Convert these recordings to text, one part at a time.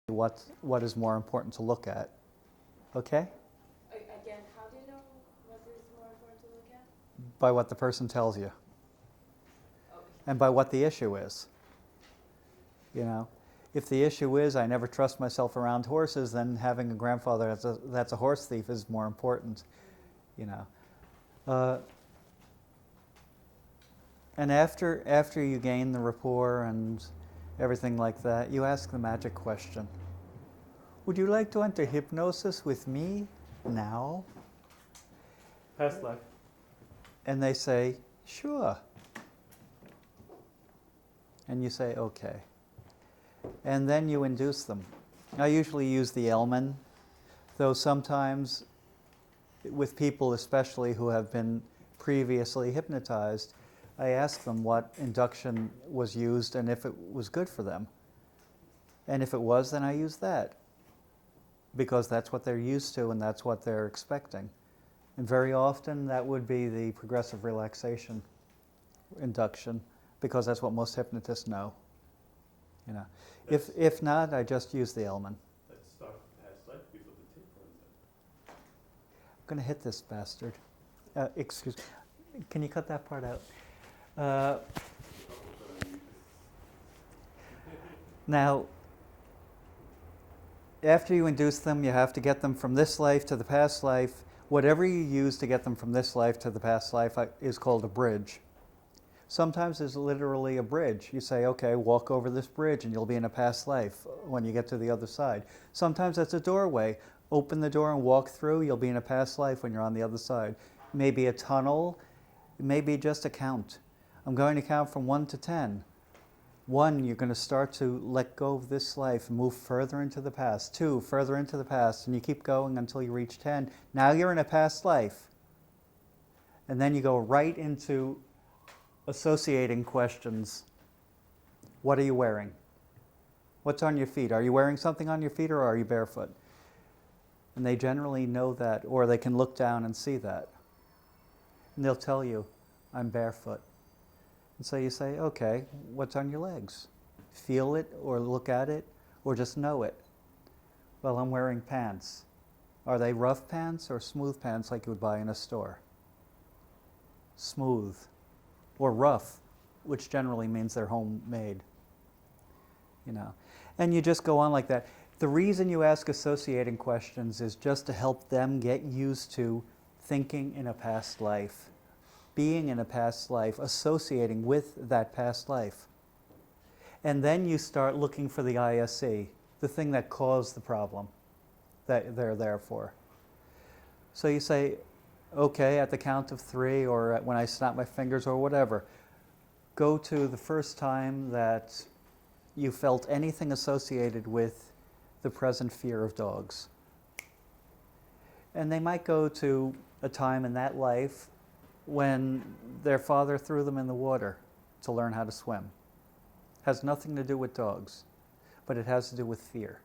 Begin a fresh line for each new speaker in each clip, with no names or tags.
what is more important to look at. Okay?
Again, how do you know what is more important to look at?
By what the person tells you.
Oh.
And by what the issue is. You know? If the issue is I never trust myself around horses, then having a grandfather that's a horse thief is more important. You know? And after you gain the rapport and everything like that, you ask the magic question. Would you like to enter hypnosis with me now?
Past life.
And they say, sure. And you say, okay. And then you induce them. I usually use the Elman, though sometimes with people especially who have been previously hypnotized, I ask them what induction was used and if it was good for them. And if it was, then I use that. Because that's what they're used to and that's what they're expecting. And very often that would be the progressive relaxation induction, because that's what most hypnotists know. You know, if not, I just use the Elman.
Let's start past life before the tape runs out.
I'm going to hit this bastard. Excuse me. Can you cut that part out? Now, after you induce them, you have to get them from this life to the past life. Whatever you use to get them from this life to the past life is called a bridge. Sometimes it's literally a bridge. You say, okay, walk over this bridge and you'll be in a past life when you get to the other side. Sometimes that's a doorway. Open the door and walk through, you'll be in a past life when you're on the other side. Maybe a tunnel, maybe just a count. I'm going to count from 1 to 10. 1, you're going to start to let go of this life and move further into the past. 2, further into the past, and you keep going until you reach 10. Now you're in a past life. And then you go right into associating questions. What are you wearing? What's on your feet? Are you wearing something on your feet or are you barefoot? And they generally know that, or they can look down and see that. And they'll tell you, I'm barefoot. And so you say, okay, what's on your legs? Feel it or look at it or just know it. Well, I'm wearing pants. Are they rough pants or smooth pants like you would buy in a store? Smooth. Or rough, which generally means they're homemade. You know. And you just go on like that. The reason you ask associating questions is just to help them get used to thinking in a past life, being in a past life, associating with that past life. And then you start looking for the ISE, the thing that caused the problem that they're there for. So you say, okay, at the count of 3 or when I snap my fingers or whatever, go to the first time that you felt anything associated with the present fear of dogs. And they might go to a time in that life when their father threw them in the water to learn how to swim. Has nothing to do with dogs, but it has to do with fear.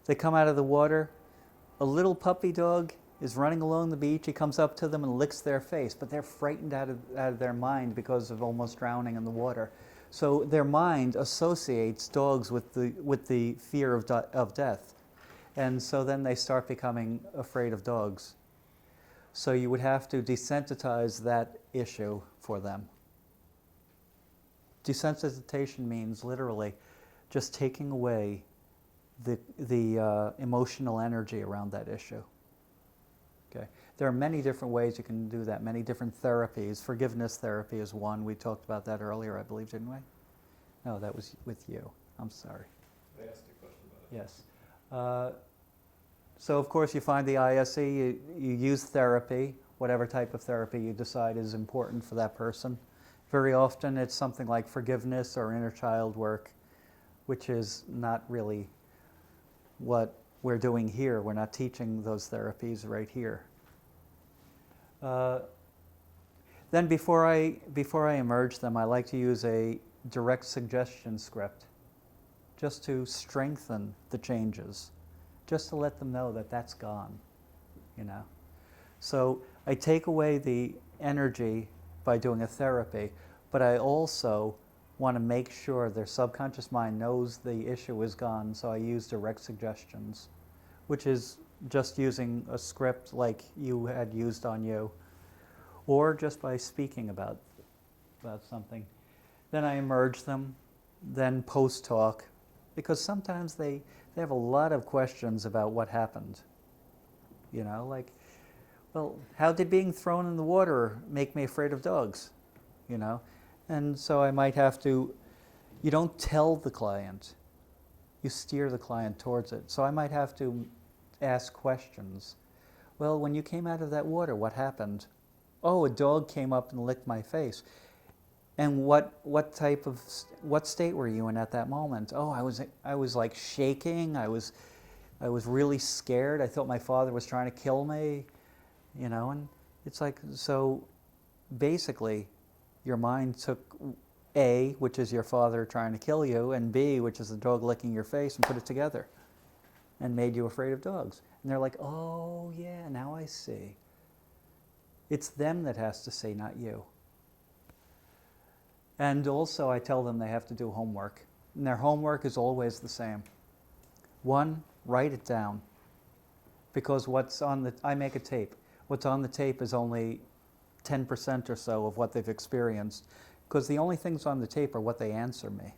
They come out of the water, a little puppy dog is running along the beach, he comes up to them and licks their face, but they're frightened out of their mind because of almost drowning in the water. So their mind associates dogs with the fear of death. And so then they start becoming afraid of dogs. So you would have to desensitize that issue for them. Desensitization means literally just taking away the emotional energy around that issue. Okay. There are many different ways you can do that, many different therapies. Forgiveness therapy is one. We talked about that earlier, I believe, didn't we? No, that was with you. I'm sorry.
I asked a question about it.
Yes. So, of course, you find the ISE, you use therapy, whatever type of therapy you decide is important for that person. Very often it's something like forgiveness or inner child work, which is not really what we're doing here. We're not teaching those therapies right here. Then before I emerge them, I like to use a direct suggestion script just to strengthen the changes, just to let them know that that's gone, you know. So I take away the energy by doing a therapy, but I also want to make sure their subconscious mind knows the issue is gone, so I use direct suggestions, which is just using a script like you had used on you, or just by speaking about something. Then I emerge them, then post-talk, because sometimes they have a lot of questions about what happened. You know, like, well, how did being thrown in the water make me afraid of dogs? You know, and so I might have to, you don't tell the client, you steer the client towards it. So I might have to ask questions. Well, when you came out of that water, what happened? Oh, a dog came up and licked my face. And what state were you in at that moment? Oh, I was like shaking. I was really scared. I thought my father was trying to kill me, you know. And it's like, so basically, your mind took A, which is your father trying to kill you, and B, which is the dog licking your face, and put it together, and made you afraid of dogs. And they're like, oh yeah, now I see. It's them that has to say, not you. And also I tell them they have to do homework. And their homework is always the same. One, write it down. Because I make a tape. What's on the tape is only 10% or so of what they've experienced. Because the only things on the tape are what they answer me.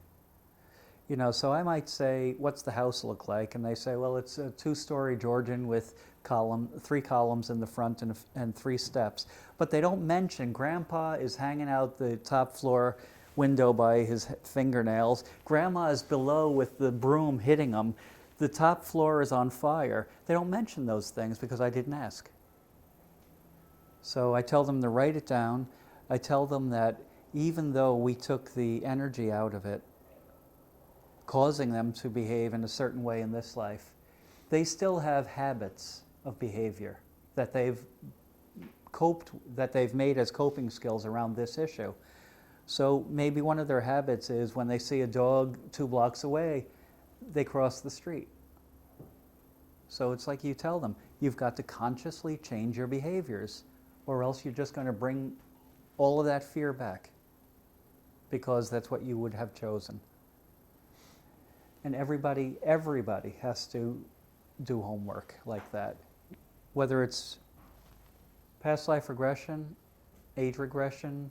You know, so I might say, what's the house look like? And they say, well, it's a 2-story Georgian with 3 columns in the front and 3 steps. But they don't mention Grandpa is hanging out the top floor window by his fingernails. Grandma is below with the broom hitting him. The top floor is on fire. They don't mention those things because I didn't ask. So I tell them to write it down. I tell them that even though we took the energy out of it, causing them to behave in a certain way in this life, they still have habits of behavior that they've made as coping skills around this issue. So maybe one of their habits is when they see a dog 2 blocks away, they cross the street. So it's like you tell them, you've got to consciously change your behaviors, or else you're just going to bring all of that fear back, because that's what you would have chosen. And everybody has to do homework like that. Whether it's past life regression, age regression,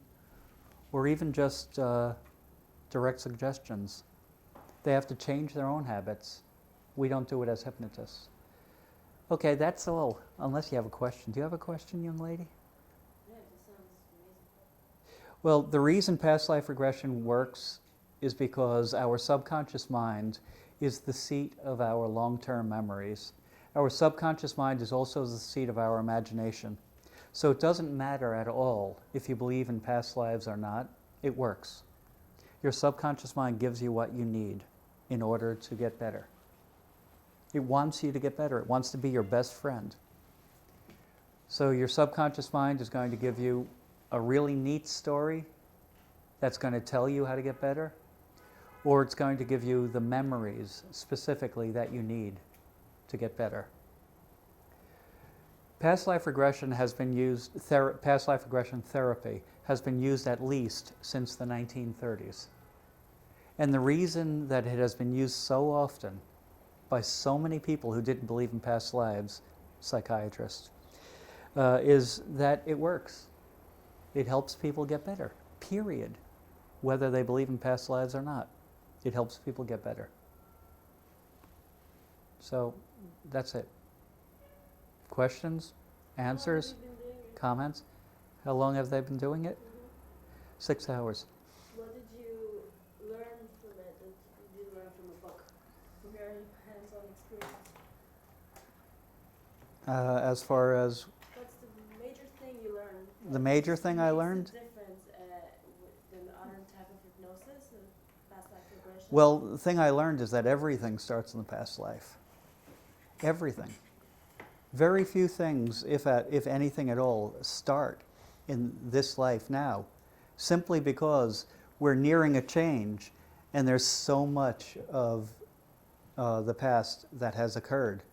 or even just direct suggestions. They have to change their own habits. We don't do it as hypnotists. Okay, that's all, unless you have a question. Do you have a question, young lady?
Yeah, it just sounds amazing.
Well, the reason past life regression works is because our subconscious mind is the seat of our long-term memories. Our subconscious mind is also the seat of our imagination. So it doesn't matter at all if you believe in past lives or not, it works. Your subconscious mind gives you what you need in order to get better. It wants you to get better. It wants to be your best friend. So your subconscious mind is going to give you a really neat story that's going to tell you how to get better, or it's going to give you the memories specifically that you need to get better. Past life regression has been used, past life regression therapy has been used at least since the 1930s. And the reason that it has been used so often by so many people who didn't believe in past lives, psychiatrists, is that it works. It helps people get better, period. Whether they believe in past lives or not, it helps people get better. So that's it. Questions? Answers?
How long have you been doing it?
Comments? How long have they been doing it? 6 hours.
What did you learn from it that you didn't learn from a book? From your hands-on experience?
As far as
What's the major thing you learned?
the major thing I
Makes
learned?
the difference than other type of hypnosis or past life regression?
Well, the thing I learned is that everything starts in the past life. Everything. Very few things, if anything at all, start in this life now, simply because we're nearing a change and there's so much of the past that has occurred.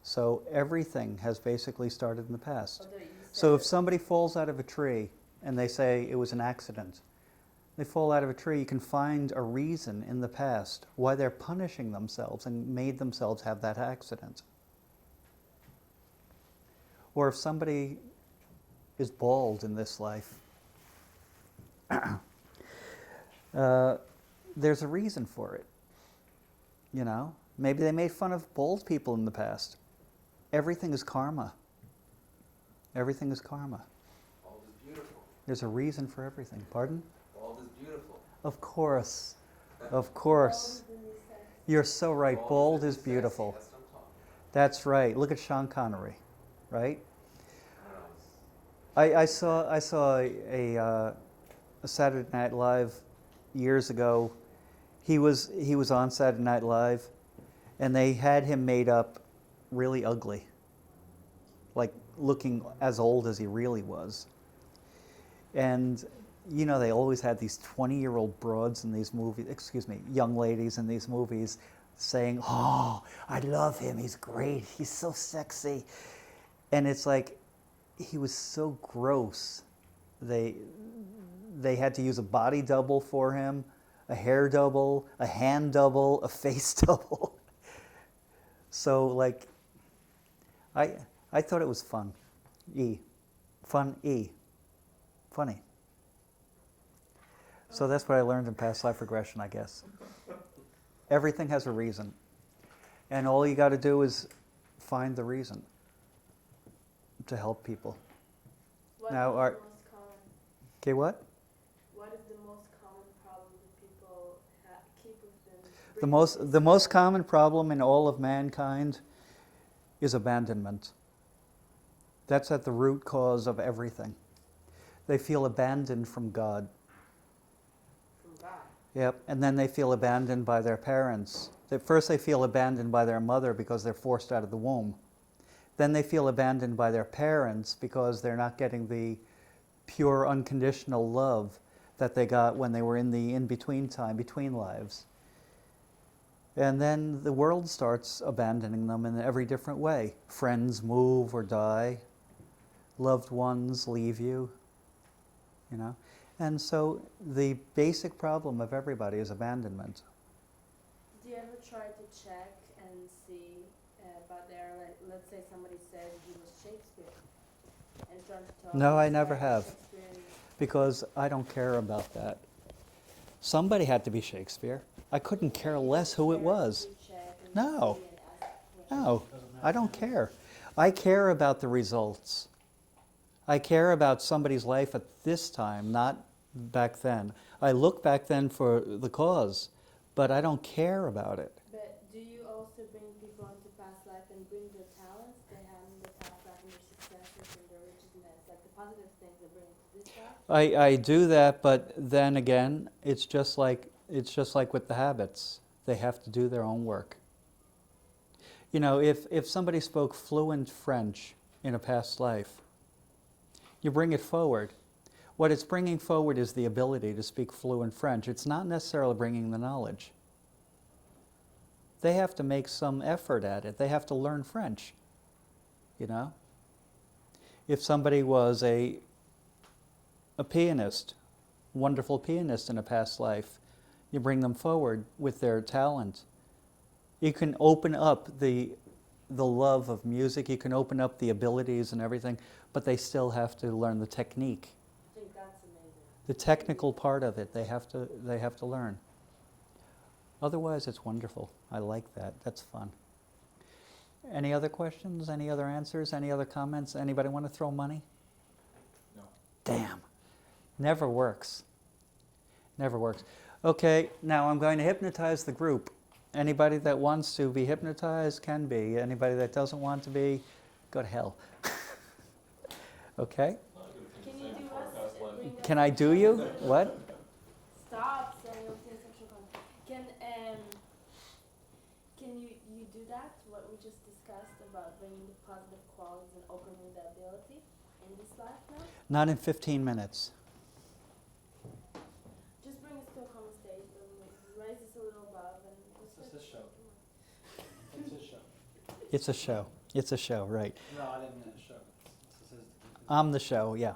So everything has basically started in the past.
Although you
So if
said-
somebody falls out of a tree and they say it was an accident, They fall out of a tree. You can find a reason in the past why they're punishing themselves and made themselves have that accident. Or if somebody is bald in this life, there's a reason for it. You know, maybe they made fun of bald people in the past. Everything is karma. Everything is karma.
Bald is beautiful.
There's a reason for everything. Pardon?
Bald is beautiful.
Of course. Of course. You're so right. Bald is beautiful.
That's what I'm talking about.
That's right. Look at Sean Connery, right? I saw a Saturday Night Live years ago. He was on Saturday Night Live, and they had him made up really ugly, like looking as old as he really was. And you know, they always had these 20-year-old broads in these movies, young ladies in these movies saying, "Oh, I love him, he's great, he's so sexy." And it's like, he was so gross. They had to use a body double for him, a hair double, a hand double, a face double. So like, I thought it was fun. Funny. So that's what I learned in past life regression, I guess. Everything has a reason. And all you got to do is find the reason to help people.
What
Now,
is
our-
the most common?
Okay, what?
What is the most common problem that people keep with them?
The most common problem in all of mankind is abandonment. That's at the root cause of everything. They feel abandoned from God.
From God.
Yep, and then they feel abandoned by their parents. First they feel abandoned by their mother because they're forced out of the womb. Then they feel abandoned by their parents because they're not getting the pure, unconditional love that they got when they were in the in-between time, between lives. And then the world starts abandoning them in every different way. Friends move or die. Loved ones leave you. You know? And so the basic problem of everybody is abandonment.
Do you ever try to check and see about their, like, let's say somebody says he was Shakespeare and trying to tell
No,
them
I
it's
never
like
have.
Shakespeare.
Because I don't care about that. Somebody had to be Shakespeare. I couldn't care less who it was. No. No, I don't care. I care about the results. I care about somebody's life at this time, not back then. I look back then for the cause, but I don't care about it.
But do you also bring people into past life and bring their talents they had in the past life and their successes and their richness, like the positive things they bring to this life?
I do that, but then again, it's just like with the habits. They have to do their own work. You know, if somebody spoke fluent French in a past life, you bring it forward. What it's bringing forward is the ability to speak fluent French. It's not necessarily bringing the knowledge. They have to make some effort at it. They have to learn French, you know? If somebody was a pianist, wonderful pianist in a past life, you bring them forward with their talent. You can open up the love of music, you can open up the abilities and everything, but they still have to learn the technique.
I think that's amazing.
The technical part of it, they have to learn. Otherwise, it's wonderful. I like that. That's fun. Any other questions? Any other answers? Any other comments? Anybody want to throw money?
No.
Damn. Never works. Never works. Okay, now I'm going to hypnotize the group. Anybody that wants to be hypnotized can be. Anybody that doesn't want to be, go to hell. Okay?
Can you do us? Bring us
Can I do you? What?
Stop saying everything sexual content. Can you do that? What we just discussed about bringing the positive qualities and opening the ability in this life now?
Not in 15 minutes.
Just bring us to a common state and raise us a little above and just
It's a show. It's a show.
It's a show. It's a show, right.
No, I didn't mean a show. This is
I'm the show, yeah.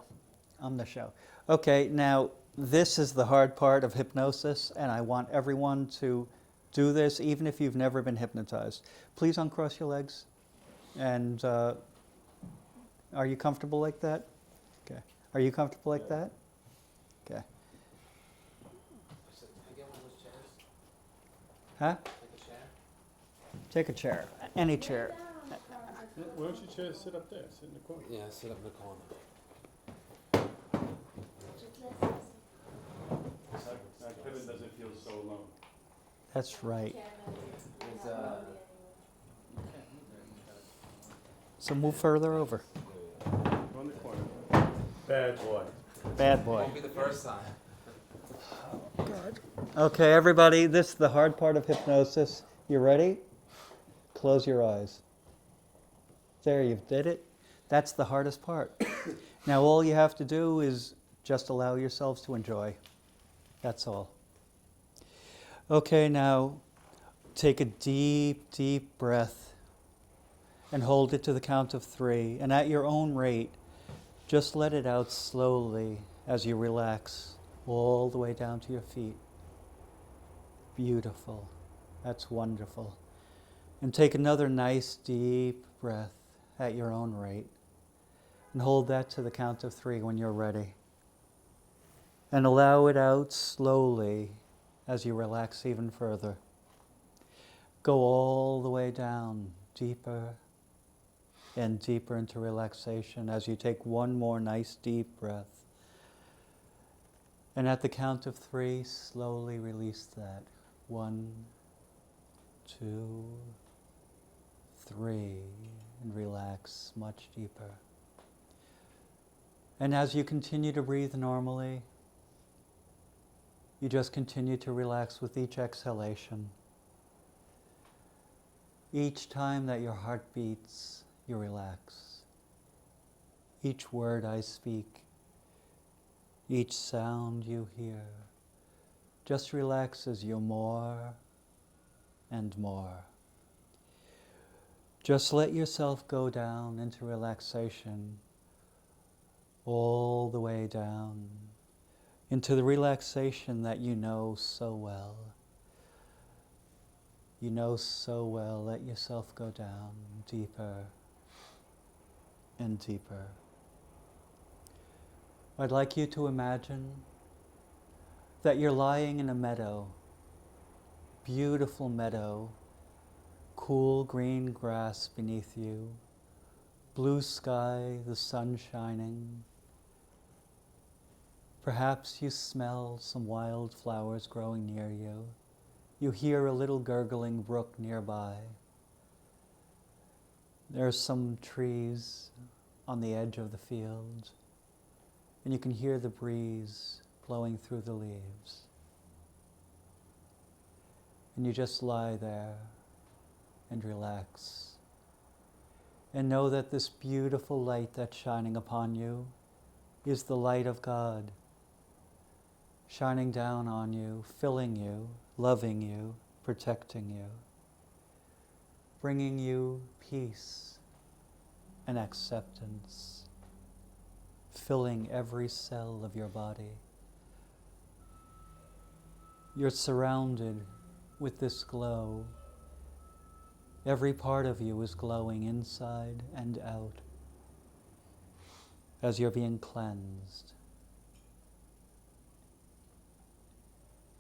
I'm the show. Okay, now, this is the hard part of hypnosis, and I want everyone to do this, even if you've never been hypnotized. Please uncross your legs. And are you comfortable like that? Okay. Are you comfortable like that? Okay.
Can I get one of those chairs?
Huh?
Take a chair?
Take a chair. Any chair.
Why don't you just sit up there, sit in the corner?
Yeah, sit up in the corner.
Kevin doesn't feel so alone.
That's right.
It's,
So move further over.
Go in the corner. Bad boy.
Bad boy.
won't be the first time.
Okay, everybody, this is the hard part of hypnosis. You ready? Close your eyes. There, you did it. That's the hardest part. Now all you have to do is just allow yourselves to enjoy. That's all. Okay, now take a deep, deep breath and hold it to the count of 3. And at your own rate, just let it out slowly as you relax all the way down to your feet. Beautiful. That's wonderful. And take another nice deep breath at your own rate. And hold that to the count of 3 when you're ready. And allow it out slowly as you relax even further. Go all the way down, deeper and deeper into relaxation as you take one more nice deep breath. And at the count of 3, slowly release that. 1, 2, 3, and relax much deeper. And as you continue to breathe normally, you just continue to relax with each exhalation. Each time that your heart beats, you relax. Each word I speak, each sound you hear, just relaxes you more and more. Just let yourself go down into relaxation, all the way down, into the relaxation that you know so well. You know so well. Let yourself go down deeper and deeper. I'd like you to imagine that you're lying in a meadow, beautiful meadow, cool green grass beneath you, blue sky, the sun shining. Perhaps you smell some wild flowers growing near you. You hear a little gurgling brook nearby. There are some trees on the edge of the field, and you can hear the breeze blowing through the leaves. And you just lie there and relax. And know that this beautiful light that's shining upon you is the light of God, shining down on you, filling you, loving you, protecting you, bringing you peace and acceptance, filling every cell of your body. You're surrounded with this glow. Every part of you is glowing inside and out as you're being cleansed.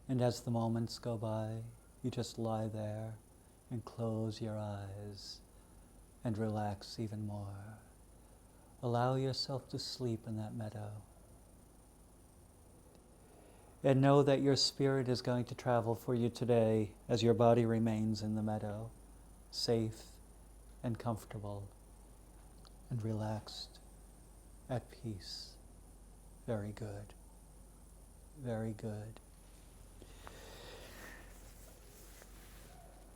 And as the moments go by, you just lie there and close your eyes and relax even more. Allow yourself to sleep in that meadow. And know that your spirit is going to travel for you today as your body remains in the meadow, safe and comfortable and relaxed, at peace. Very good. Very good.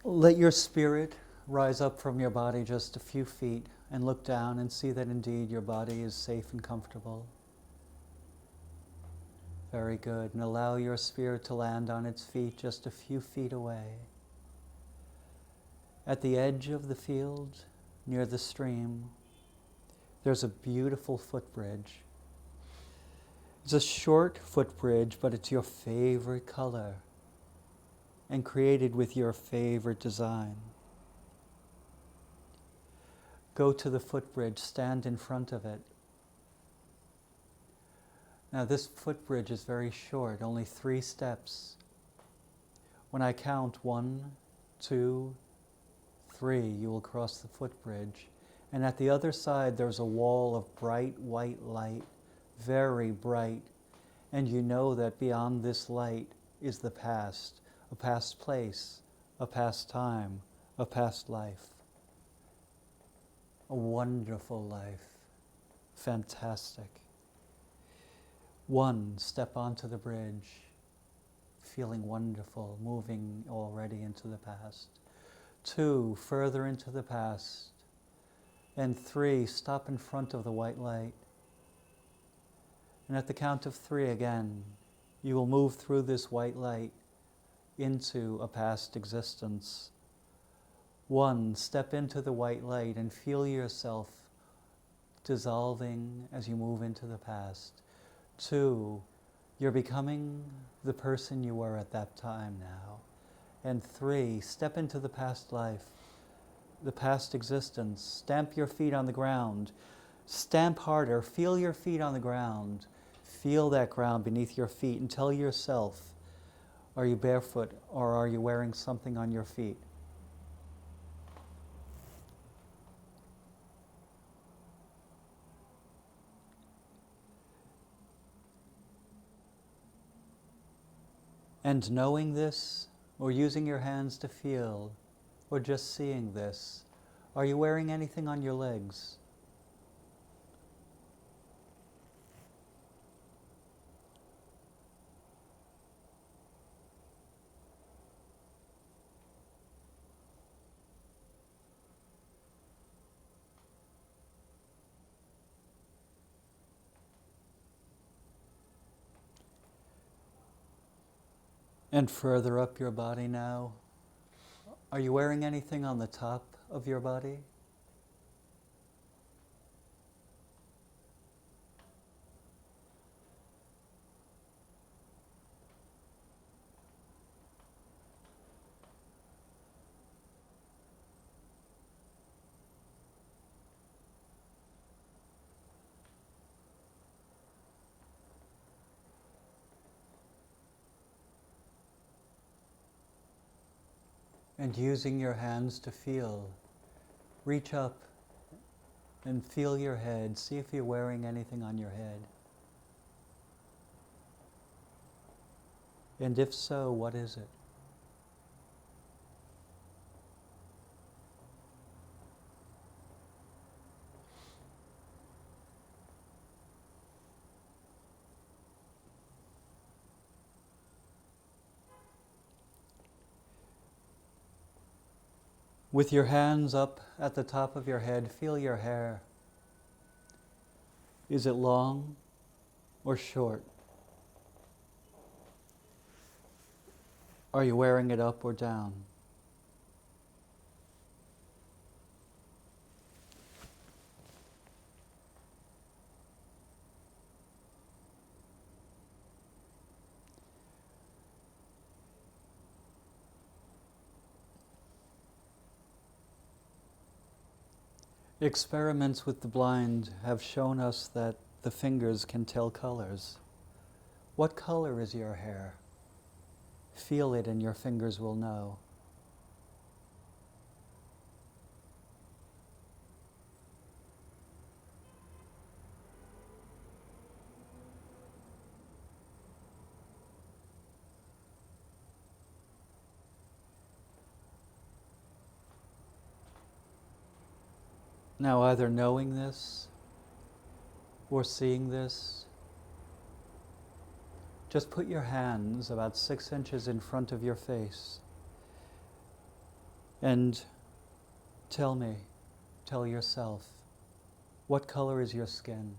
Let your spirit rise up from your body just a few feet and look down and see that indeed your body is safe and comfortable. Very good. And allow your spirit to land on its feet just a few feet away. At the edge of the field, near the stream, there's a beautiful footbridge. It's a short footbridge, but it's your favorite color and created with your favorite design. Go to the footbridge, stand in front of it. Now this footbridge is very short, only 3 steps. When I count 1, 2, 3, you will cross the footbridge. And at the other side there's a wall of bright white light, very bright. And you know that beyond this light is the past, a past place, a past time, a past life. A wonderful life. Fantastic. 1, step onto the bridge, feeling wonderful, moving already into the past. 2, further into the past. And 3, stop in front of the white light. And at the count of 3 again, you will move through this white light into a past existence. 1, step into the white light and feel yourself dissolving as you move into the past. 2, you're becoming the person you were at that time now. And 3, step into the past life, the past existence. Stamp your feet on the ground. Stamp harder. Feel your feet on the ground. Feel that ground beneath your feet and tell yourself, are you barefoot or are you wearing something on your feet? And knowing this, or using your hands to feel, or just seeing this, are you wearing anything on your legs? And further up your body now, are you wearing anything on the top of your body? And using your hands to feel, reach up and feel your head. See if you're wearing anything on your head. And if so, what is it? With your hands up at the top of your head, feel your hair. Is it long or short? Are you wearing it up or down? Experiments with the blind have shown us that the fingers can tell colors. What color is your hair? Feel it and your fingers will know. Now, either knowing this or seeing this, just put your hands about 6 inches in front of your face and tell yourself, what color is your skin?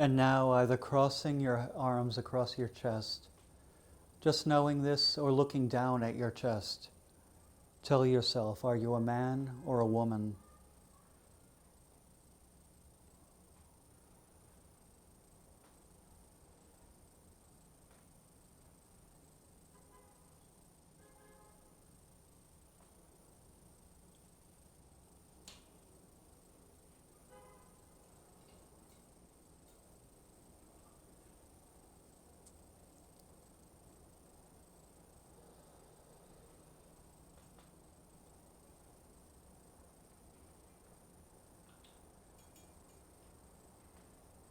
And now either crossing your arms across your chest, just knowing this, or looking down at your chest, tell yourself, are you a man or a woman?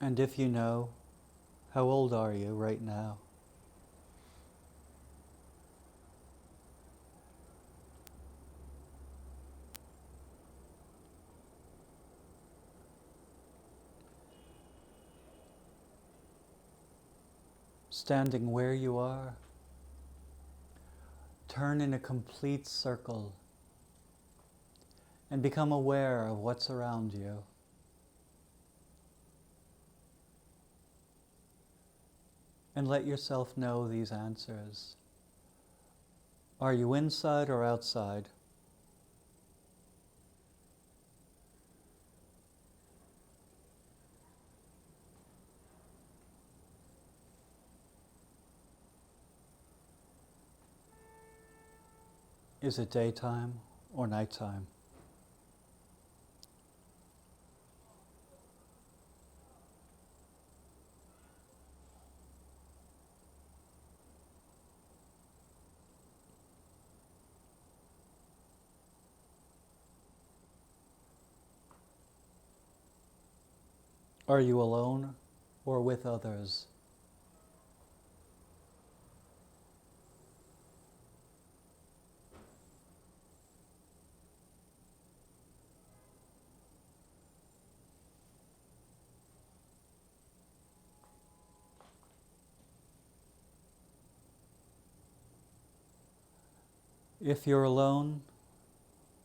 And if you know, how old are you right now? Standing where you are, turn in a complete circle and become aware of what's around you. And let yourself know these answers. Are you inside or outside? Is it daytime or nighttime? Are you alone or with others? If you're alone,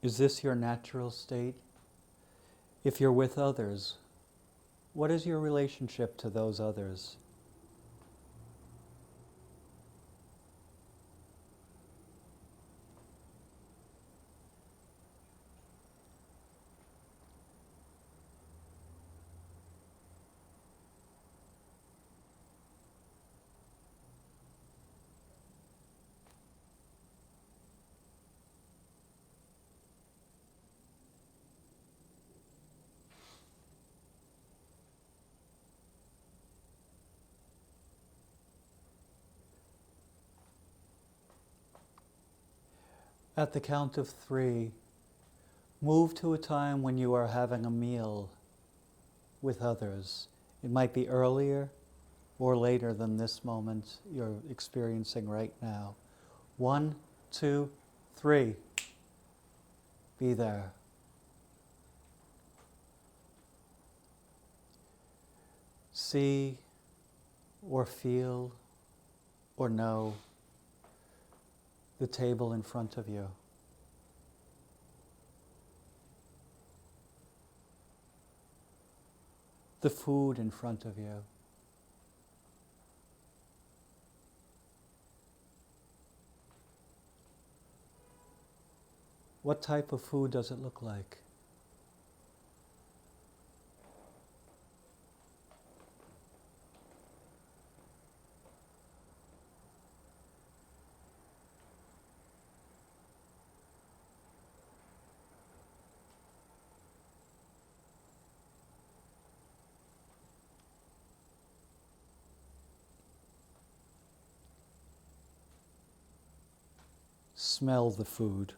is this your natural state? If you're with others, what is your relationship to those others? At the count of 3, move to a time when you are having a meal with others. It might be earlier or later than this moment you're experiencing right now. 1, 2, 3. Be there. See or feel or know the table in front of you. The food in front of you. What type of food does it look like? Smell the food.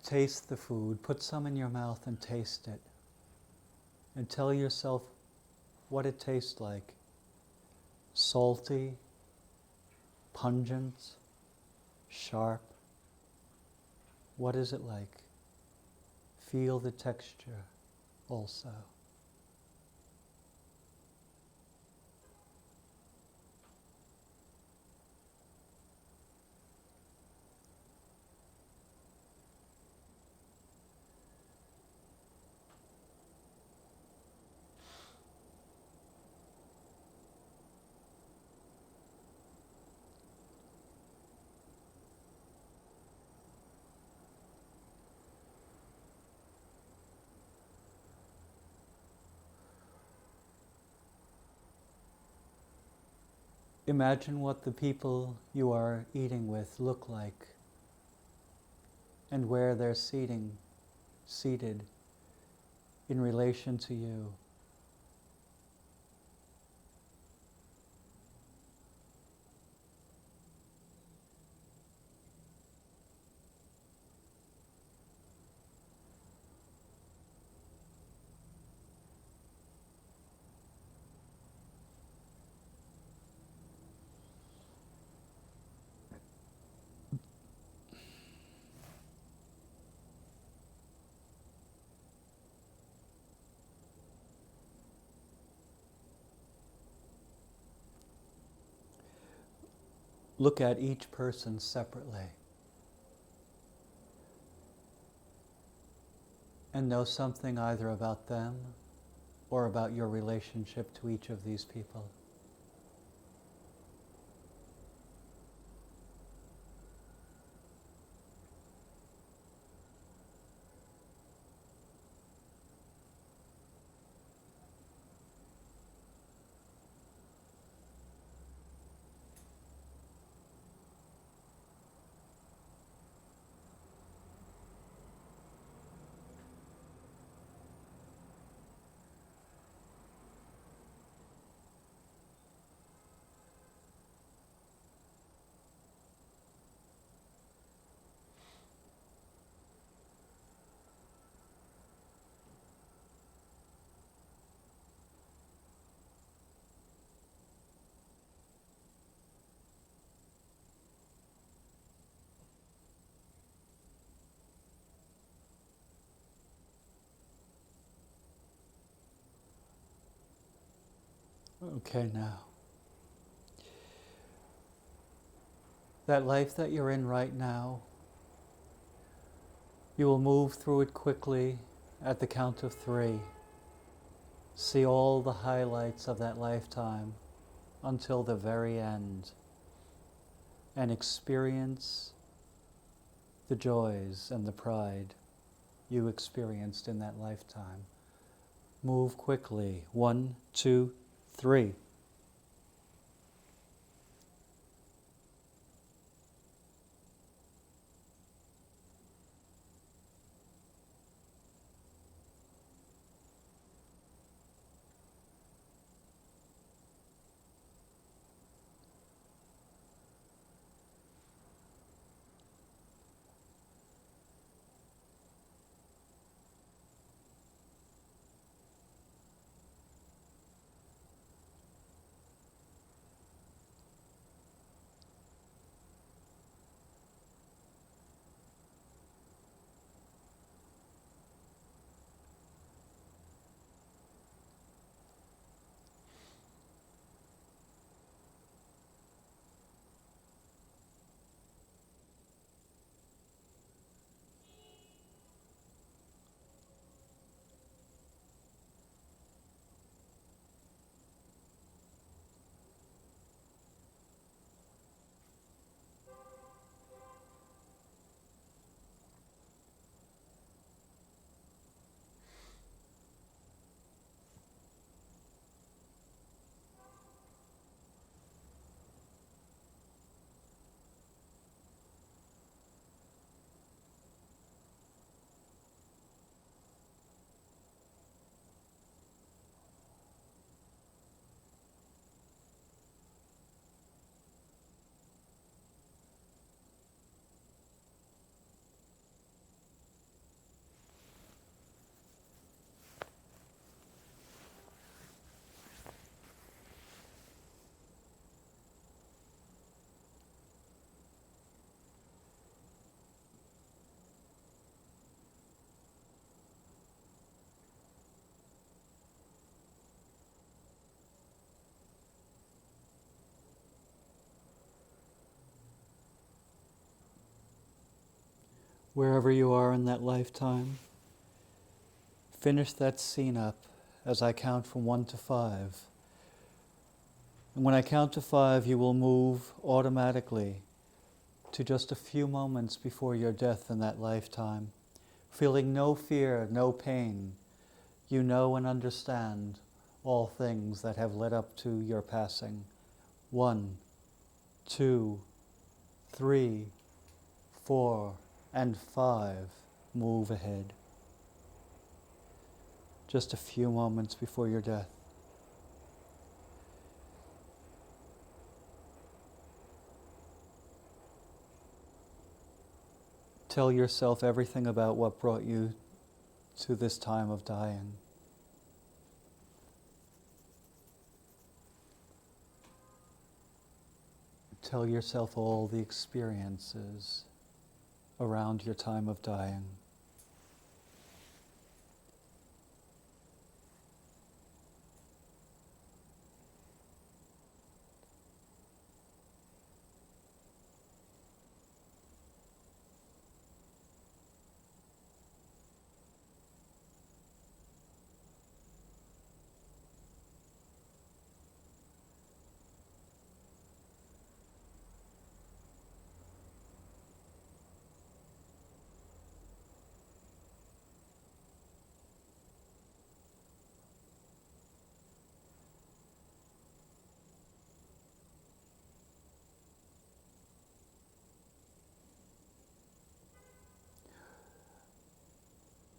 Taste the food. Put some in your mouth and taste it. And tell yourself what it tastes like. Salty, pungent, sharp. What is it like? Feel the texture also. Imagine what the people you are eating with look like and where they're seated in relation to you. Look at each person separately and know something either about them or about your relationship to each of these people. Okay, now. That life that you're in right now, you will move through it quickly at the count of 3. See all the highlights of that lifetime until the very end and experience the joys and the pride you experienced in that lifetime. Move quickly. 1, 2, 3. Wherever you are in that lifetime, finish that scene up as I count from 1 to 5. And when I count to 5, you will move automatically to just a few moments before your death in that lifetime, feeling no fear, no pain. You know and understand all things that have led up to your passing. 1, 2, 3, 4, and 5. Move ahead. Just a few moments before your death. Tell yourself everything about what brought you to this time of dying. Tell yourself all the experiences around your time of dying.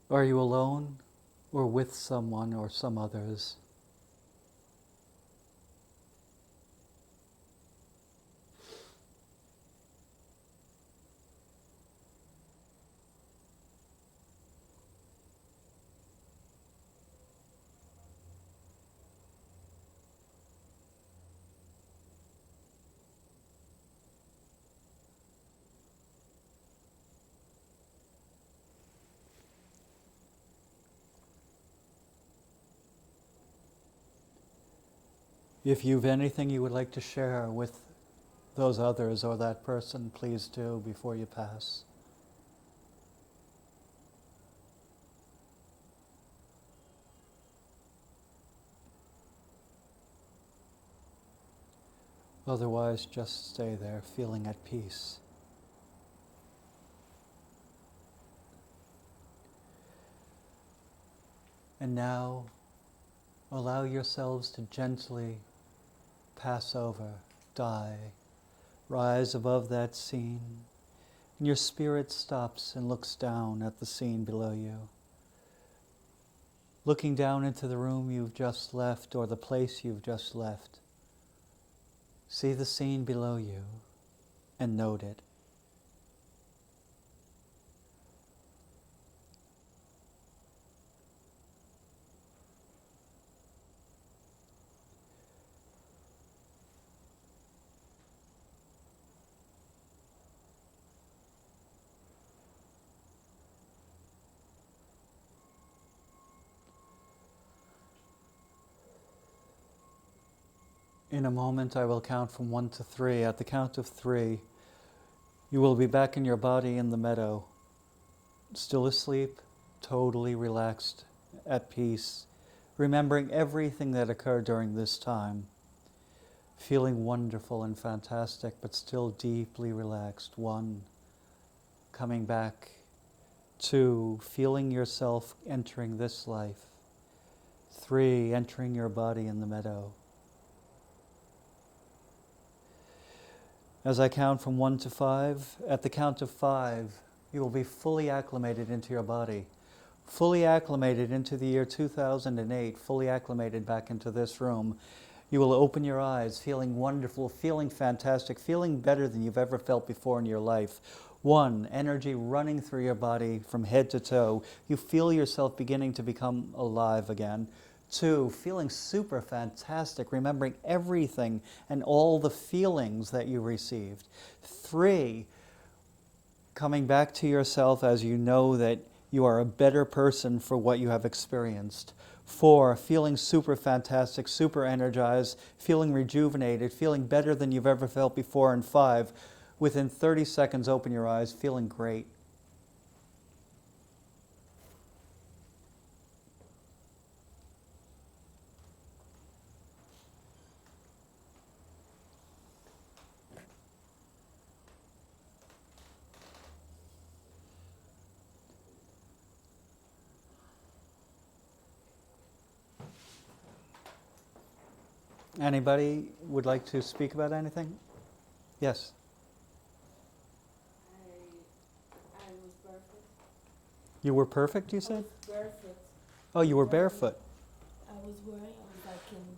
Are you alone or with someone or some others? If you've anything you would like to share with those others or that person, please do before you pass. Otherwise, just stay there feeling at peace. And now, allow yourselves to gently pass over, die, rise above that scene, and your spirit stops and looks down at the scene below you. Looking down into the room you've just left or the place you've just left, see the scene below you and note it. In a moment I will count from 1 to 3. At the count of 3, you will be back in your body in the meadow, still asleep, totally relaxed, at peace, remembering everything that occurred during this time, feeling wonderful and fantastic, but still deeply relaxed. 1, coming back. 2, feeling yourself entering this life. 3, entering your body in the meadow. As I count from 1 to 5, at the count of 5, you will be fully acclimated into your body, fully acclimated into the year 2008, fully acclimated back into this room. You will open your eyes, feeling wonderful, feeling fantastic, feeling better than you've ever felt before in your life. 1, energy running through your body from head to toe. You feel yourself beginning to become alive again. 2, feeling super fantastic, remembering everything and all the feelings that you received. 3, coming back to yourself as you know that you are a better person for what you have experienced. 4, feeling super fantastic, super energized, feeling rejuvenated, feeling better than you've ever felt before. And 5, within 30 seconds, open your eyes, feeling great. Anybody would like to speak about anything? Yes.
I was barefoot.
You were perfect, you
I
said?
was barefoot.
Oh, you were
Wearing-
barefoot.
I was like in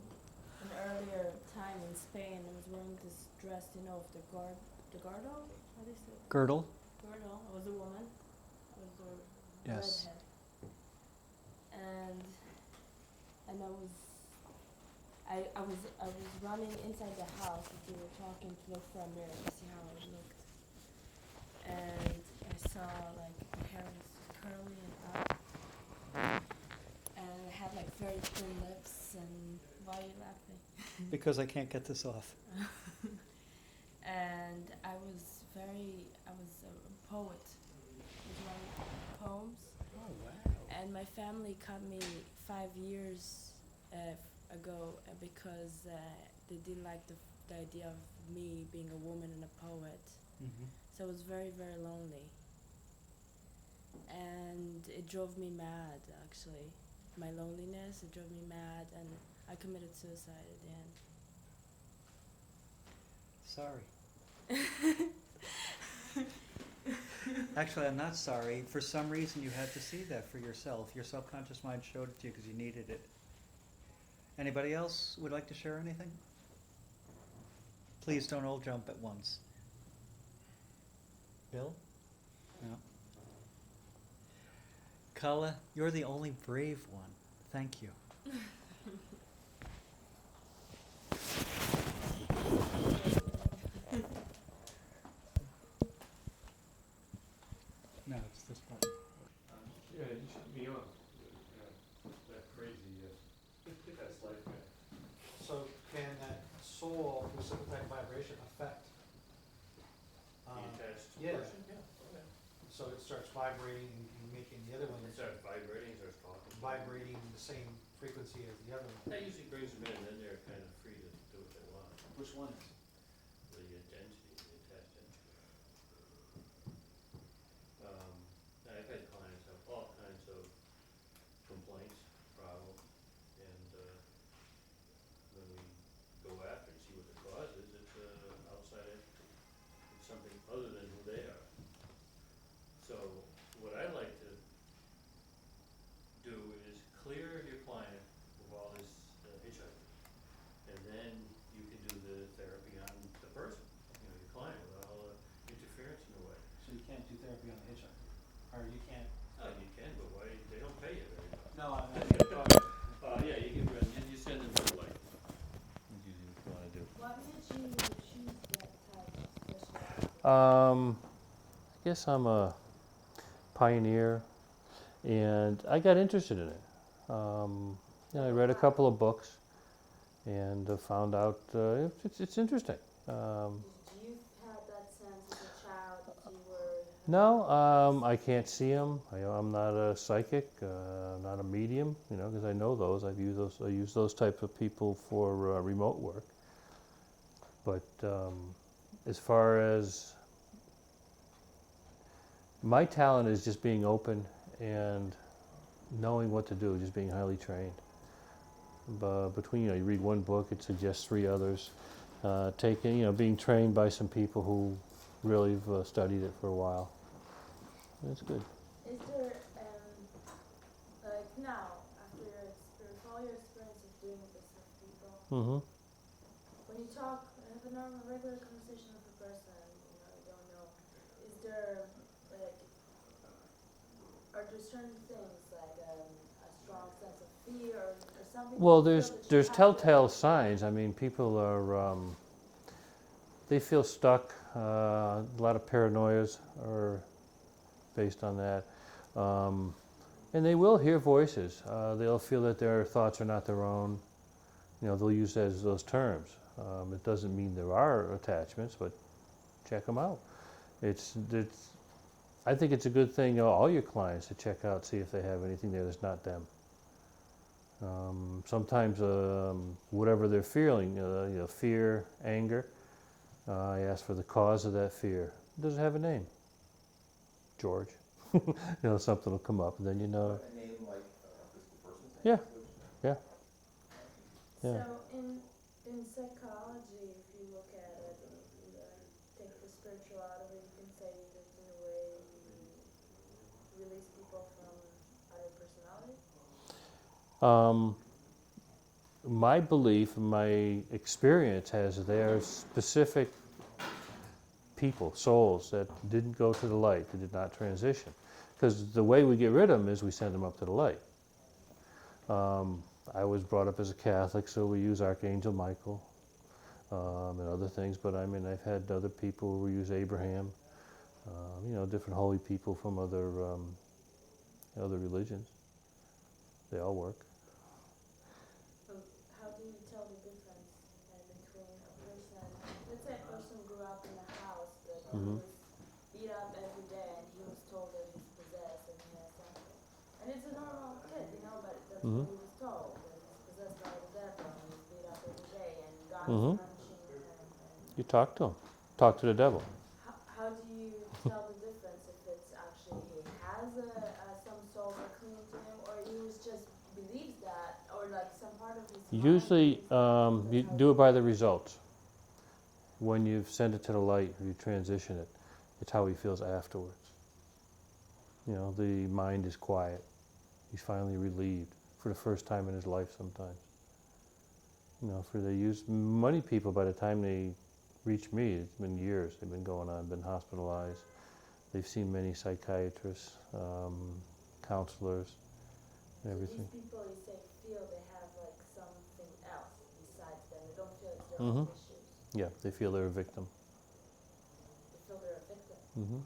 an earlier time in Spain, I was wearing this dress, you know, with the girdle? How do you say it?
Girdle.
Girdle. I was a woman. I was a
Yes.
redhead. And I was running inside the house as we were talking to look for a mirror to see how it looked. And I saw like the hair was curly and up. And I had like very thin lips, and why are you laughing?
Because I can't get this off.
And I was a poet. I was writing poems.
Oh, wow.
And my family cut me 5 years ago because they didn't like the idea of me being a woman and a poet.
Mm-hmm.
So I was very, very lonely. And it drove me mad, actually. My loneliness, it drove me mad, and I committed suicide at the end.
Sorry. Actually, I'm not sorry. For some reason, you had to see that for yourself. Your subconscious mind showed it to you because you needed it. Anybody else would like to share anything? Please don't all jump at once. Bill? No. Kala, you're the only brave one. Thank you. No, it's this button.
Yeah, you should be on. That crazy, get that slide back.
So can that soul reciprocating vibration affect?
The attached
yeah.
person? Yeah. Okay.
So it starts vibrating and making the other one
It starts vibrating, starts talking.
vibrating the same frequency as the other one.
That usually brings them in, and then they're kind of free to do what they want.
Which one?
The density, the attached density. I've had clients have all kinds of complaints, problems, and when we go after and see what the cause is, it's outside entity. It's something other than who they are. So what I like to do is clear your client of all this hitchhiking, and then you can do the therapy on the person, your client, without all the interference in the way.
So you can't do therapy on the hitchhiker, or you can't.
Oh, you can, but why, they don't pay you very much.
No, I mean,
Yeah, you can, you send them to like, what do you wanna do?
Why did you choose that type of specialty?
I guess I'm a pioneer, and I got interested in it. I read a couple of books, and found out it's interesting.
Did you have that sense as a child that you were?
No, I can't see them. I'm not a psychic, not a medium, because I know those. I use those type of people for remote work. But as far as my talent is just being open and knowing what to do, just being highly trained. Between, you read one book, it suggests 3 others. Being trained by some people who really have studied it for a while. That's good.
Is there, like now, after all your experience of doing this with people,
Mm-hmm.
when you talk, have a normal, regular conversation with a person, you don't know, is there, like, are there certain things, like a strong sense of fear, or something?
Well,
you feel that you
there's
have to-
telltale signs. I mean, people are they feel stuck. A lot of paranoias are based on that, and they will hear voices. They'll feel that their thoughts are not their own. They'll use those terms. It doesn't mean there are attachments, but check them out. I think it's a good thing, all your clients, to check out, see if they have anything there that's not them. Sometimes whatever they're feeling, fear, anger, I ask for the cause of that fear. Does it have a name? George. Something will come up, and then you know.
A name like a physical person?
Yeah. Yeah.
So, In psychology, if you look at it, take the spiritual out of it, you can say that in a way you release people from other personalities.
My belief, my experience has there's specific people, souls that didn't go to the light, that did not transition. Because the way we get rid of them is we send them up to the light. I was brought up as a Catholic, so we use Archangel Michael and other things, but I mean, I've had other people who use Abraham, different holy people from other religions. They all work.
So how do you tell the difference between a person, let's say a person grew up in a house that he
Mhm.
was beat up every day and he was told that he's possessed and he has something. And it's a normal kid, but that's
Mhm.
what he was told, that he's possessed by the devil and he's beat up every day and God
Mhm.
is punishing him.
You talk to them. Talk to the devil.
How do you tell the difference if it's actually he has some soul that clinging to him or he was just believes that or like some part of his mind
Usually,
believes that?
you do it by the results. When you send it to the light, you transition it. It's how he feels afterwards. The mind is quiet. He's finally relieved for the first time in his life sometimes. They use many people by the time they reach me, it's been years they've been going on, been hospitalized. They've seen many psychiatrists, counselors, and everything.
So these people, you say, feel they have like something else besides them. They don't feel it's their
Mhm.
own issues.
Yeah, they feel they're a victim.
They feel they're a victim.
Mm-hmm.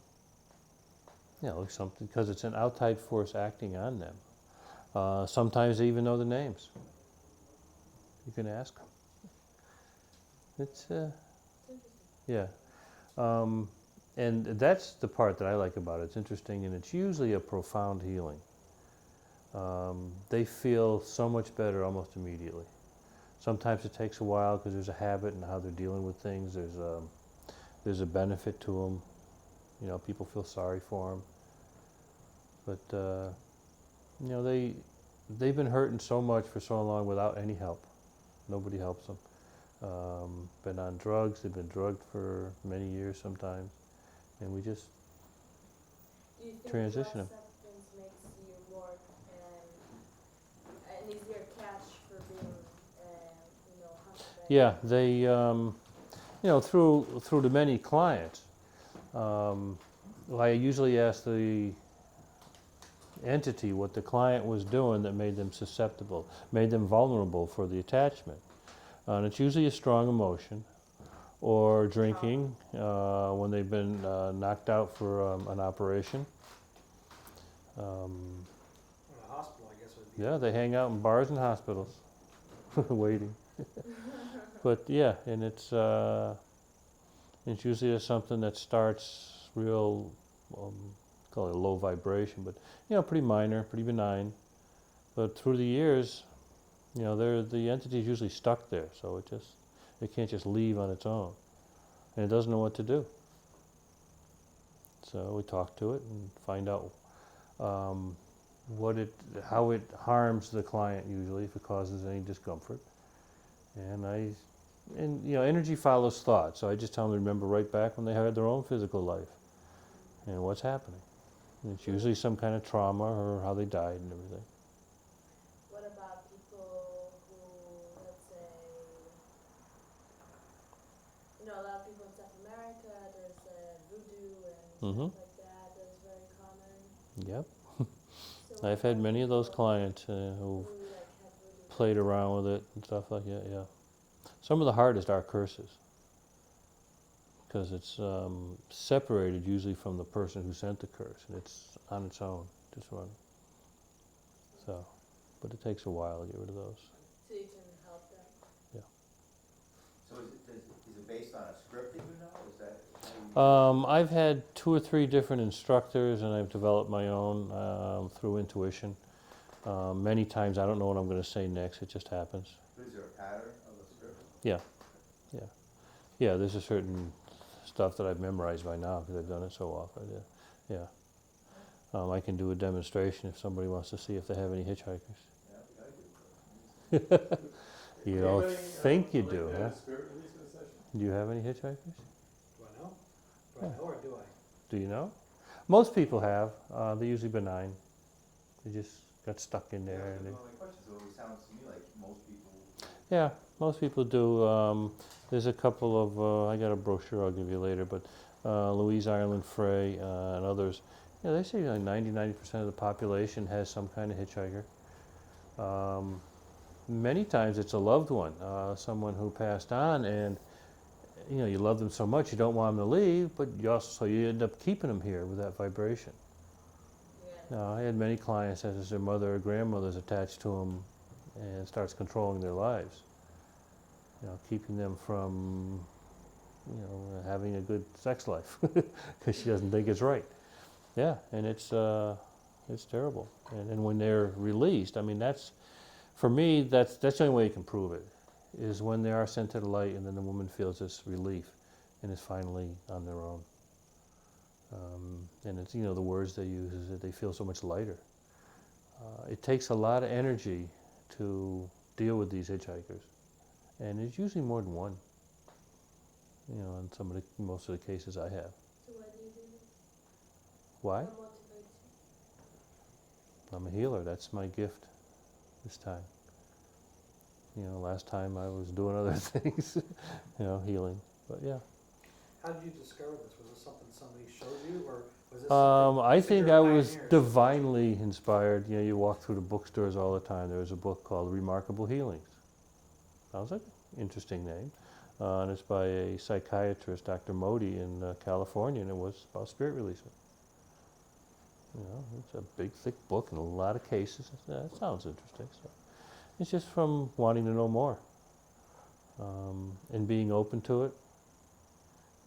Yeah, like something, because it's an outside force acting on them. Sometimes they even know the names. You can ask them. It's,
It's interesting.
yeah. And that's the part that I like about it. It's interesting, and it's usually a profound healing. They feel so much better almost immediately. Sometimes it takes a while because there's a habit in how they're dealing with things. There's a benefit to them. People feel sorry for them. But they've been hurting so much for so long without any help. Nobody helps them. Been on drugs. They've been drugged for many years sometimes, and we just
Do you think
transition
drug
them.
substance makes you more an easier catch for being, hunted by
Yeah, they through the many clients. I usually ask the entity what the client was doing that made them susceptible, made them vulnerable for the attachment. And it's usually a strong emotion, or drinking when they've been knocked out for an operation.
In a hospital, I guess would be.
Yeah, they hang out in bars and hospitals, waiting. But yeah, and it's usually something that starts real, call it a low vibration, but pretty minor, pretty benign. But through the years, the entity's usually stuck there, so it can't just leave on its own, and it doesn't know what to do. So we talk to it and find out how it harms the client usually, if it causes any discomfort. And energy follows thought, so I just tell them to remember right back when they had their own physical life and what's happening. And it's usually some kind of trauma or how they died and everything.
What about people who, let's say, a lot of people in South America, there's voodoo and
Mhm.
stuff like that. That's very common.
Yep.
So
I've had many of those clients who
who like have voodoo
played around with it and stuff like that, yeah. Some of the hardest are curses, because it's separated usually from the person who sent the curse, and it's on its own, just running. So, but it takes a while to get rid of those.
so you can help them.
So is it based on a script that you know? Is that how you
I've had 2 or 3 different instructors, and I've developed my own through intuition. Many times I don't know what I'm going to say next, it just happens.
Is there a pattern of a script?
Yeah, there's a certain stuff that I've memorized by now because I've done it so often. Yeah. I can do a demonstration if somebody wants to see if they have any hitchhikers.
Yeah, we gotta do it.
You don't
Anybody,
think you
would
do,
like to
huh?
have a spirit release in a session?
Do you have any hitchhikers?
Do I know? Do I
Yeah.
know or do I?
Do you know? Most people have. They're usually benign. They just got stuck in
Yeah,
there.
that
And
was
they,
one of my questions, it always sounds to me like most people.
yeah, most people do. There's a couple of, I got a brochure I'll give you later, but Louise Ireland Frey and others, yeah, they say like 90% of the population has some kind of hitchhiker. Many times it's a loved one, someone who passed on, and you love them so much you don't want them to leave, but you end up keeping them here with that vibration.
Yeah.
I had many clients as their mother or grandmother's attached to them and starts controlling their lives. Keeping them from, having a good sex life because she doesn't think it's right. Yeah, and it's terrible. And when they're released, I mean, for me, that's the only way you can prove it, is when they are sent to the light and then the woman feels this relief and is finally on their own. And it's, the words they use is that they feel so much lighter. It takes a lot of energy to deal with these hitchhikers. And it's usually more than one, in most of the cases I have.
So why do you do this?
Why?
What motivates you?
I'm a healer. That's my gift this time. Last time I was doing other things, healing. But yeah.
How did you discover this? Was this something somebody showed you, or was this?
I think I was
pioneers?
divinely inspired. You walk through the bookstores all the time. There was a book called Remarkable Healings. Sounds like an interesting name. And it's by a psychiatrist, Dr. Modi, in California, and it was about spirit releasing. It's a big, thick book and a lot of cases. That sounds interesting. So it's just from wanting to know more and being open to it.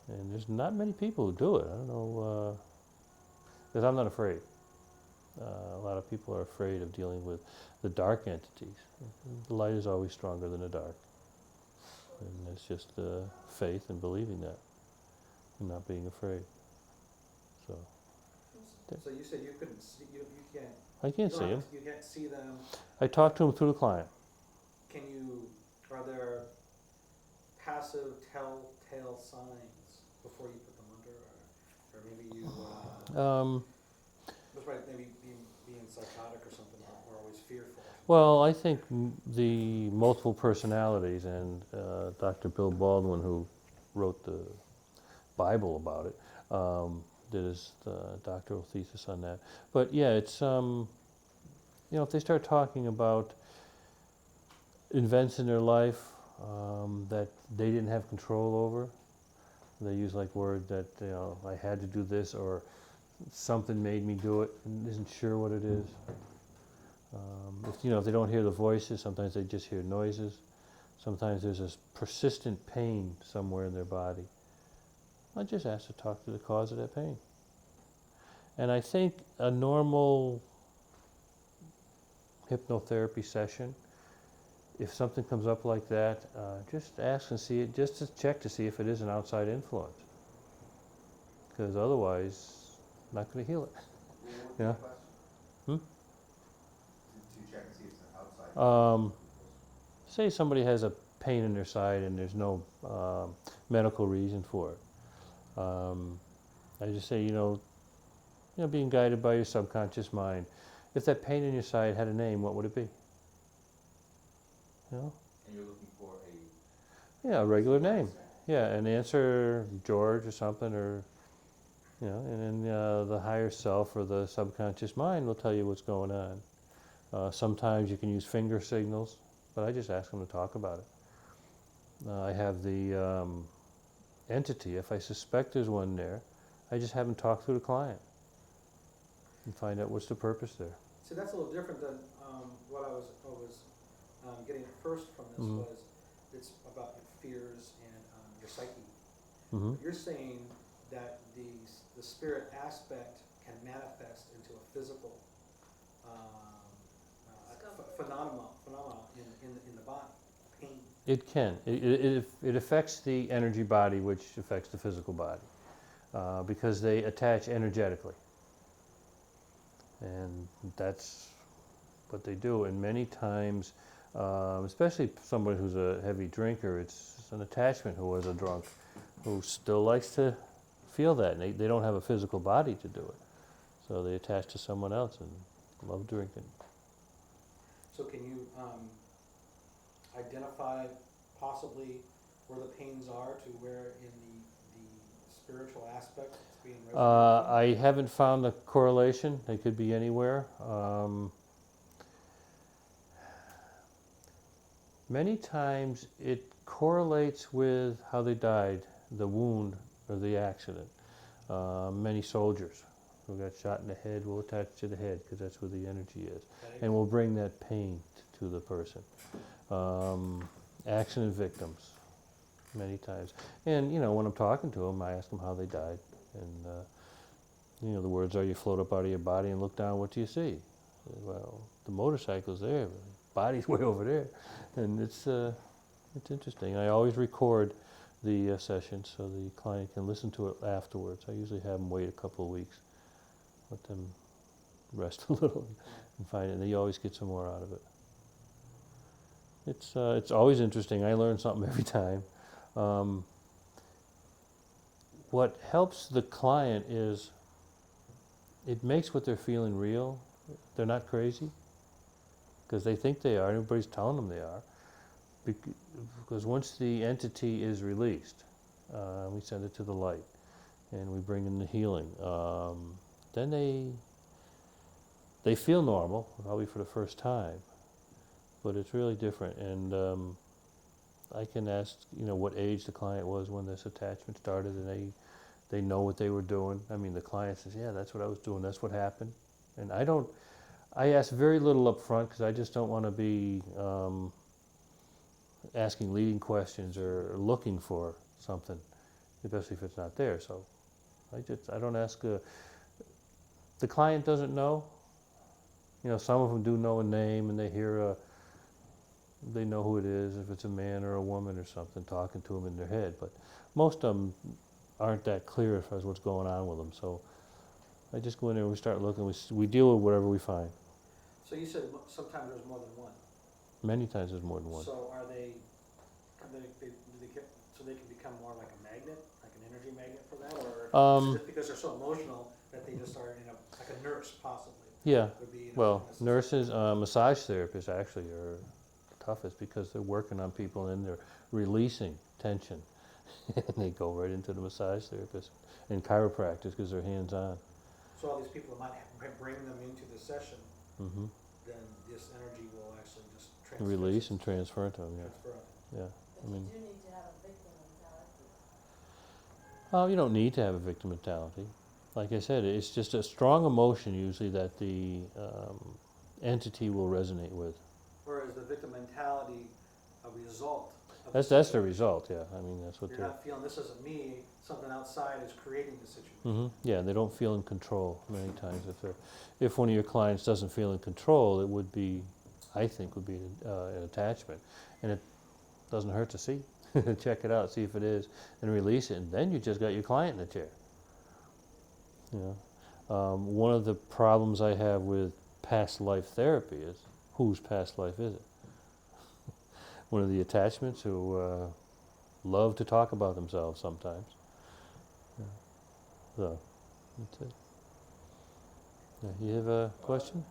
And there's not many people who do it. I don't know, because I'm not afraid. A lot of people are afraid of dealing with the dark entities. The light is always stronger than the dark. And it's just faith and believing that and not being afraid. So
So you said you couldn't see, you can't.
I can't see them.
You can't see them.
I talk to them through the client.
Can you? Are there passive telltale signs before you put them under, or maybe you? That's right. Maybe being psychotic or something. We're always fearful.
Well, I think the multiple personalities, and Dr. Bill Baldwin, who wrote the Bible about it, did his doctoral thesis on that. But yeah, it's, if they start talking about events in their life that they didn't have control over, they use like words that, I had to do this, or something made me do it and isn't sure what it is. If they don't hear the voices, sometimes they just hear noises. Sometimes there's this persistent pain somewhere in their body. I just ask to talk to the cause of that pain. And I think a normal hypnotherapy session, if something comes up like that, just ask and see it, just to check to see if it is an outside influence. Because otherwise, I'm not going to heal it. Yeah. To
check and see if it's an outside.
Say somebody has a pain in their side and there's no medical reason for it. I just say, being guided by your subconscious mind. If that pain in your side had a name, what would it be?
And you're looking for a.
Yeah, a regular name. Yeah, and answer George or something, or and then the higher self or the subconscious mind will tell you what's going on. Sometimes you can use finger signals, but I just ask them to talk about it. I have the entity. If I suspect there's one there, I just have them talk through the client and find out what's the purpose there.
See, that's a little different than what I was getting at first from this
Mhm.
was it's about your fears and your psyche.
Mm-hmm.
But you're saying that the spirit aspect can manifest into a physical phenomenon in the body, pain.
It can. It affects the energy body, which affects the physical body, because they attach energetically. And that's what they do. And many times Especially somebody who's a heavy drinker. It's an attachment who was a drunk, who still likes to feel that, and they don't have a physical body to do it. So they attach to someone else and love drinking.
So can you identify possibly where the pains are to where in the spiritual aspect it's being resonated?
I haven't found a correlation. They could be anywhere. Many times it correlates with how they died, the wound or the accident. Many soldiers who got shot in the head will attach to the head because that's where the energy is,
Okay.
and will bring that pain to the person. Accident victims, many times. And, you know, when I'm talking to them, I ask them how they died. And, you know, the words are, you float up out of your body and look down, what do you see? I say, well, the motorcycle's there, but the body's way over there. And it's interesting. I always record the session so the client can listen to it afterwards. I usually have them wait a couple of weeks, let them rest a little and find it. And they always get some more out of it. It's always interesting. I learn something every time. What helps the client is it makes what they're feeling real. They're not crazy because they think they are. Everybody's telling them they are. Because once the entity is released, we send it to the light and we bring in the healing. Then they feel normal, probably for the first time. But it's really different, and I can ask, you know, what age the client was when this attachment started, and they know what they were doing. I mean, the client says, yeah, that's what I was doing, that's what happened. And I ask very little up front because I just don't want to be asking leading questions or looking for something, especially if it's not there. So I don't ask, the client doesn't know. You know, some of them do know a name and they know who it is, if it's a man or a woman or something, talking to them in their head. But most of them aren't that clear as far as what's going on with them. So I just go in there and we start looking. We deal with whatever we find.
So you said sometimes there's more than one.
Many times there's more than one.
So are they so they can become more like a magnet, like an energy magnet for that, or is it because they're so emotional that they just are, you know, like a nurse possibly?
Yeah.
Would be, you know,
Well,
necessary.
nurses, massage therapists actually are the toughest because they're working on people and they're releasing tension. And they go right into the massage therapist and chiropractors because they're hands-on.
So all these people that might bring them into the session,
Mm-hmm.
then this energy will actually just transfer.
Release and transfer to them, yeah.
Transfer.
Yeah.
But
I mean,
you do need to have a victim mentality.
you don't need to have a victim mentality. Like I said, it's just a strong emotion usually that the entity will resonate with.
Or is the victim mentality a result of
That's
the
the
situation?
result, yeah. I mean, that's what
You're
they're...
not feeling this isn't me, something outside is creating the situation.
Mm-hmm. Yeah, they don't feel in control many times. If one of your clients doesn't feel in control, it would be, I think, would be an attachment. And it doesn't hurt to see. Check it out, see if it is, and release it. And then you just got your client in the chair. You know? One of the problems I have with past life therapy is, whose past life is it? One of the attachments who love to talk about themselves sometimes. Yeah. So, that's it. Yeah, you have a question?